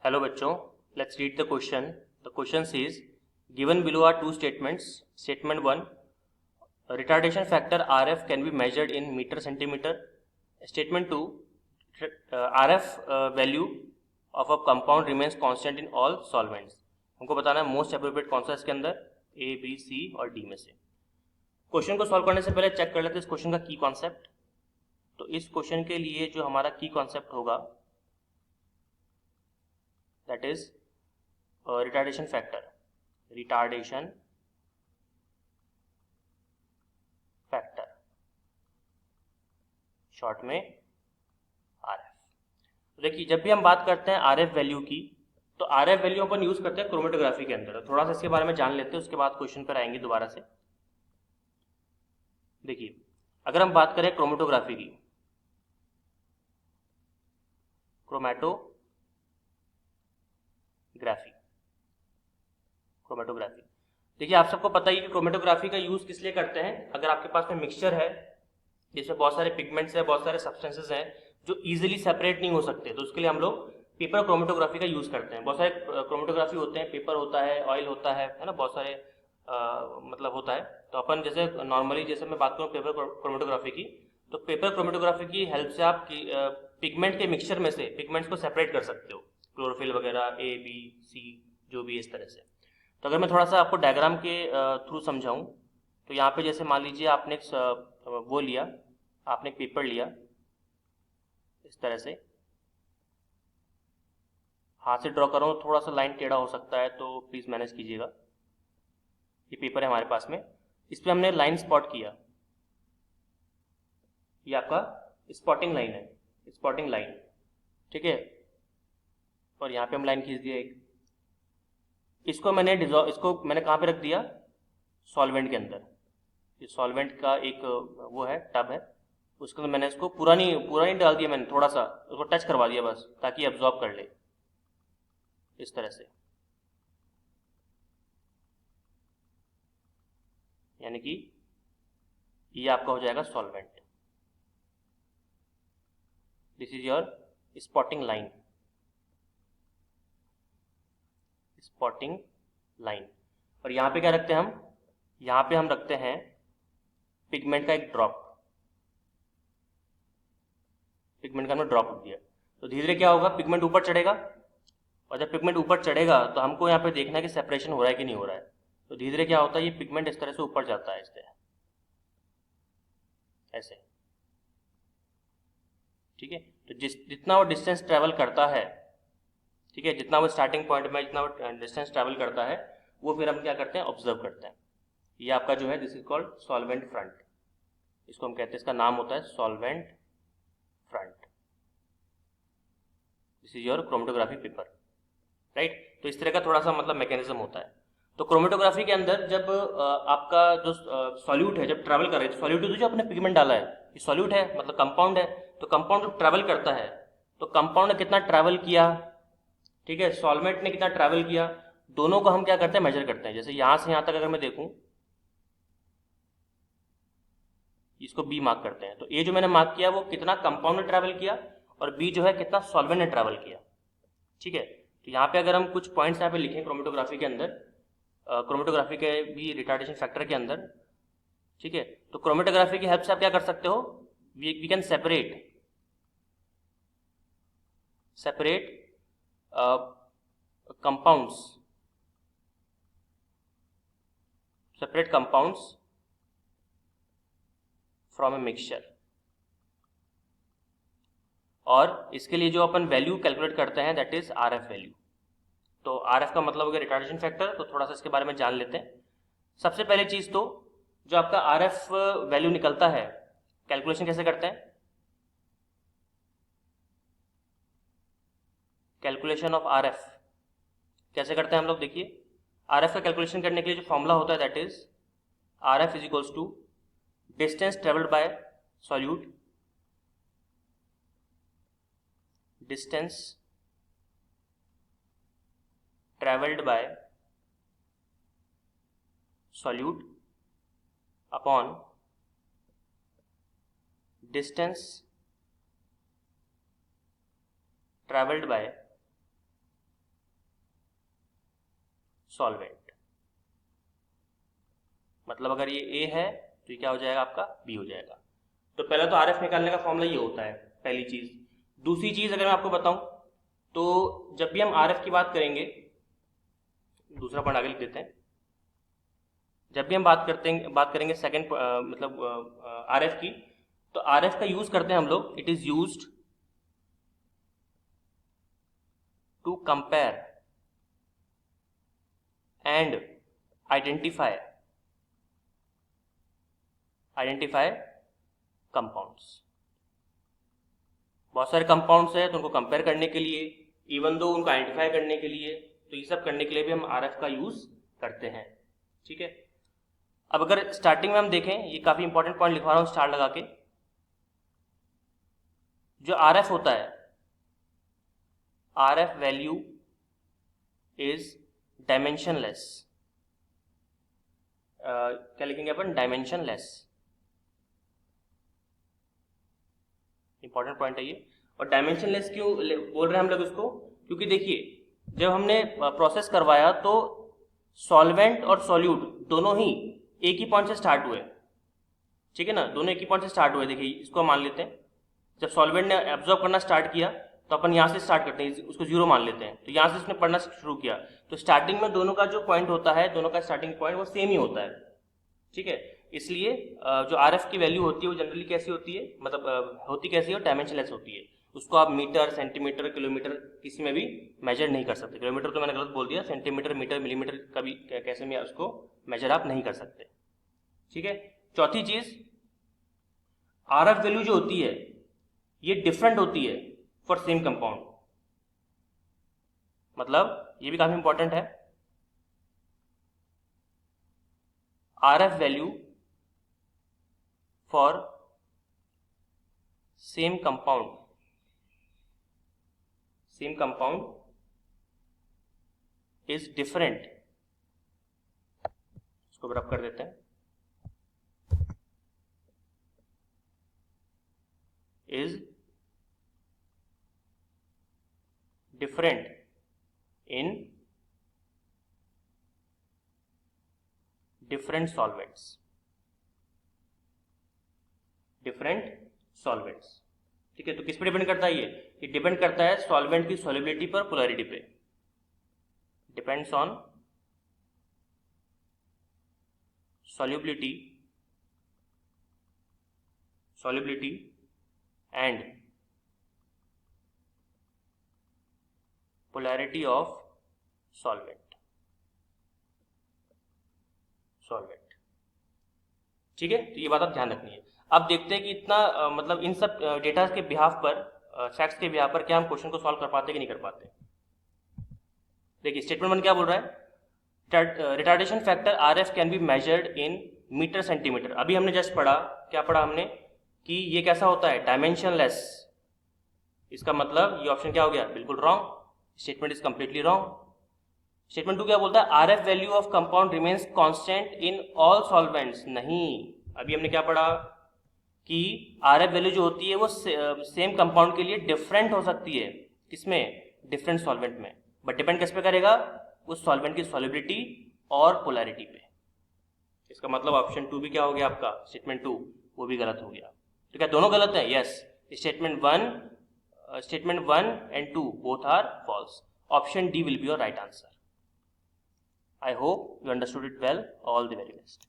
Hello बच्चों, let's read the question. The question says, given below are two statements. Statement 1, retardation factor RF can be measured in meter centimeter. Statement 2, RF value of a compound remains constant in all solvents. हमको बताना है most appropriate कौन सा इसके अंदर, A B C और D में से. क्वेश्चन को सॉल्व करने से पहले चेक कर लेते हैं इस क्वेश्चन का की कॉन्सेप्ट. तो इस क्वेश्चन के लिए जो हमारा की कॉन्सेप्ट होगा that is retardation factor short में RF. देखिए जब भी हम बात करते हैं RF वैल्यू की, तो RF वैल्यू अपन यूज करते हैं क्रोमेटोग्राफी के अंदर. थोड़ा सा इसके बारे में जान लेते हैं, उसके बाद क्वेश्चन पर आएंगे दोबारा से. देखिए अगर हम बात करें क्रोमेटोग्राफी की, क्रोमेटोग्राफी, देखिए आप सबको पता ही है कि क्रोमेटोग्राफी का यूज किस लिए करते हैं. अगर आपके पास में मिक्सचर है जिसमें बहुत सारे पिगमेंट्स है, बहुत सारे सब्सटेंसेस हैं जो इजीली सेपरेट नहीं हो सकते, तो उसके लिए हम लोग पेपर क्रोमेटोग्राफी का यूज करते हैं. बहुत सारे क्रोमेटोग्राफी होते हैं, पेपर होता है, ऑयल होता है ना, बहुत सारे मतलब होता है. तो अपन जैसे नॉर्मली जैसे मैं बात करूँ पेपर क्रोमेटोग्राफी की, तो पेपर क्रोमेटोग्राफी की हेल्प से आप पिगमेंट के मिक्सचर में से पिगमेंट्स को सेपरेट कर सकते हो, क्लोरोफिल वगैरह ए बी सी जो भी इस तरह से. तो अगर मैं थोड़ा सा आपको डायग्राम के थ्रू समझाऊं, तो यहाँ पे जैसे मान लीजिए आपने वो लिया, आपने एक पेपर लिया इस तरह से, हाथ से ड्रॉ कर रहा हूँ, थोड़ा सा लाइन टेढ़ा हो सकता है तो प्लीज़ मैनेज कीजिएगा. ये पेपर है हमारे पास में, इस पर हमने लाइन स्पॉट किया, ये आपका स्पॉटिंग लाइन है, स्पॉटिंग लाइन, ठीक है. और यहाँ पे हम लाइन खींच दिया एक, इसको मैंने कहाँ पे रख दिया, सॉल्वेंट के अंदर. ये सॉल्वेंट का एक वो है, टब है, उसके अंदर मैंने इसको पूरा नहीं डाल दिया, मैंने थोड़ा सा उसको टच करवा दिया बस, ताकि एब्जॉर्ब कर ले इस तरह से. यानी कि ये आपका हो जाएगा solvent. This is your spotting line, spotting line. और यहाँ पे क्या रखते हैं हम, यहाँ पे हम रखते हैं पिगमेंट का एक ड्रॉप, पिगमेंट का हमने ड्रॉप रख दिया. तो धीरे धीरे क्या होगा, पिगमेंट ऊपर चढ़ेगा, और जब पिगमेंट ऊपर चढ़ेगा तो हमको यहाँ पे देखना है कि सेपरेशन हो रहा है कि नहीं हो रहा है. तो धीरे धीरे क्या होता है, ये पिगमेंट इस तरह से ऊपर जाता है, इस तरह ऐसे, ठीक है. तो जितना वो डिस्टेंस ट्रेवल करता है, ठीक है, जितना वो स्टार्टिंग पॉइंट में जितना वो डिस्टेंस ट्रेवल करता है, वो फिर हम क्या करते हैं, ऑब्जर्व करते हैं. ये आपका जो है this is called solvent front, इसको हम कहते हैं, इसका नाम होता है solvent front. This is your chromatography paper, right. तो इस तरह का थोड़ा सा मतलब मैकेनिज्म होता है. तो क्रोमेटोग्राफी के अंदर जब आपका जो सॉल्यूट है जब ट्रैवल कर रहा है, सॉल्यूट जो आपने पिगमेंट डाला है, ये सॉल्यूट है मतलब कंपाउंड है, तो कंपाउंड जब ट्रैवल करता है, तो कंपाउंड ने कितना ट्रैवल किया, ठीक है, सॉल्वेंट ने कितना ट्रैवल किया, दोनों को हम क्या करते हैं, मेजर करते हैं. जैसे यहां से यहां तक अगर मैं देखूं, इसको बी मार्क करते हैं, तो ए जो मैंने मार्क किया वो कितना कंपाउंड ने ट्रैवल किया, और बी जो है कितना सॉल्वेंट ने ट्रैवल किया, ठीक है. तो यहाँ पे अगर हम कुछ पॉइंट्स यहाँ पे लिखें क्रोमेटोग्राफी के अंदर, क्रोमेटोग्राफी के भी रिटार्डेशन फैक्टर के अंदर, ठीक है, तो क्रोमेटोग्राफी की हेल्प से आप क्या कर सकते हो, we can separate compounds from a mixture. और इसके लिए जो अपन वैल्यू कैलकुलेट करते हैं दैट इज RF वैल्यू. तो RF का मतलब हो गया रिटार्डेशन फैक्टर. तो थोड़ा सा इसके बारे में जान लेते हैं. सबसे पहली चीज तो जो आपका RF वैल्यू निकलता है, कैलकुलेशन कैसे करते हैं, कैलकुलेशन ऑफ RF कैसे करते हैं हम लोग. देखिए RF का कैलकुलेशन करने के लिए जो फॉर्मूला होता है that is RF is equals to distance travelled by solute, distance travelled by solute upon distance travelled by solvent. मतलब अगर ये ए है तो ये क्या हो जाएगा आपका बी हो जाएगा। तो पहले तो आरएफ निकालने का फॉर्मूला ये होता है, पहली चीज। दूसरी चीज अगर मैं आपको बताऊं तो जब भी हम आरएफ की बात करेंगे, दूसरा पॉइंट आगे लिख देते हैं, जब भी हम बात करेंगे सेकंड मतलब आरएफ की, तो आरएफ का यूज करते हैं हम लोग, it is used to compare and identify compounds. बहुत सारे कंपाउंड्स हैं तो उनको कंपेयर करने के लिए, इवन दो उनको आइडेंटिफाई करने के लिए, तो ये सब करने के लिए भी हम आरएफ का यूज करते हैं। ठीक है, अब अगर स्टार्टिंग में हम देखें, ये काफी इंपॉर्टेंट पॉइंट लिखवा रहा हूं स्टार लगा के, जो आरएफ होता है, आरएफ वैल्यू इज डायमेंशनलेस। क्या लिखेंगे अपन, डायमेंशनलेस। इंपॉर्टेंट पॉइंट है ये। और डायमेंशनलेस क्यों बोल रहे हैं हम लोग इसको, क्योंकि देखिए जब हमने प्रोसेस करवाया तो सॉल्वेंट और सॉल्यूट दोनों ही एक ही पॉइंट से स्टार्ट हुए। ठीक है ना, दोनों एक ही पॉइंट से स्टार्ट हुए। देखिए इसको मान लेते हैं, जब सॉल्वेंट ने एब्जॉर्ब करना स्टार्ट किया तो अपन यहाँ से स्टार्ट करते हैं, उसको जीरो मान लेते हैं, तो यहाँ से उसने पढ़ना शुरू किया, तो स्टार्टिंग में दोनों का जो पॉइंट होता है, दोनों का स्टार्टिंग पॉइंट वो सेम ही होता है। ठीक है, इसलिए जो आरएफ की वैल्यू होती है वो जनरली कैसी होती है, मतलब होती कैसी है, डायमेंशनलेस होती है। उसको आप मीटर, सेंटीमीटर, किलोमीटर किसी में भी मेजर नहीं कर सकते। किलोमीटर तो मैंने गलत बोल दिया, सेंटीमीटर, मीटर, मिलीमीटर कभी कैसे में उसको मेजर आप नहीं कर सकते। ठीक है, चौथी चीज, आरएफ वैल्यू जो होती है ये डिफरेंट होती है फॉर सेम कंपाउंड। मतलब ये भी काफी इंपॉर्टेंट है, RF value for same compound is different. इसको रब कर देते हैं, is different in different solvents. ठीक है, तो किस पे डिपेंड करता है ये डिपेंड करता है सॉल्वेंट की सॉल्युबिलिटी पर, पोलैरिटी पे। Depends on solubility and polarity of solvent। ठीक है, तो ये बात आप ध्यान रखनी है। अब देखते हैं कि इतना मतलब इन सब डेटा के बिहाफ पर, फैक्ट्स के बिहाफ पर क्या हम क्वेश्चन को सॉल्व कर पाते कि नहीं कर पाते। देखिए स्टेटमेंट 1 क्या बोल रहा है, retardation factor RF can be measured in metre centimetre. अभी हमने जस्ट पढ़ा, क्या पढ़ा हमने, कि ये कैसा होता है, डायमेंशनलेस। इसका मतलब ये ऑप्शन क्या हो गया, बिल्कुल wrong, statement is completely wrong. Statement 2 क्या बोलता है, RF value of compound remains constant in all solvents. नहीं, अभी हमने क्या पढ़ा कि आरएफ वैल्यू जो होती है वो सेम कंपाउंड के लिए डिफरेंट हो सकती है, किसमें, डिफरेंट सॉल्वेंट में, बट डिपेंड किस पे करेगा, उस सॉल्वेंट की सॉल्युबिलिटी और पोलैरिटी पे। इसका मतलब ऑप्शन 2 भी क्या हो गया आपका, स्टेटमेंट 2 वो भी गलत हो गया। तो क्या दोनों गलत है, yes, statement 1 and 2 both are false. Option D will be your right answer. I hope you understood it well. All the very best.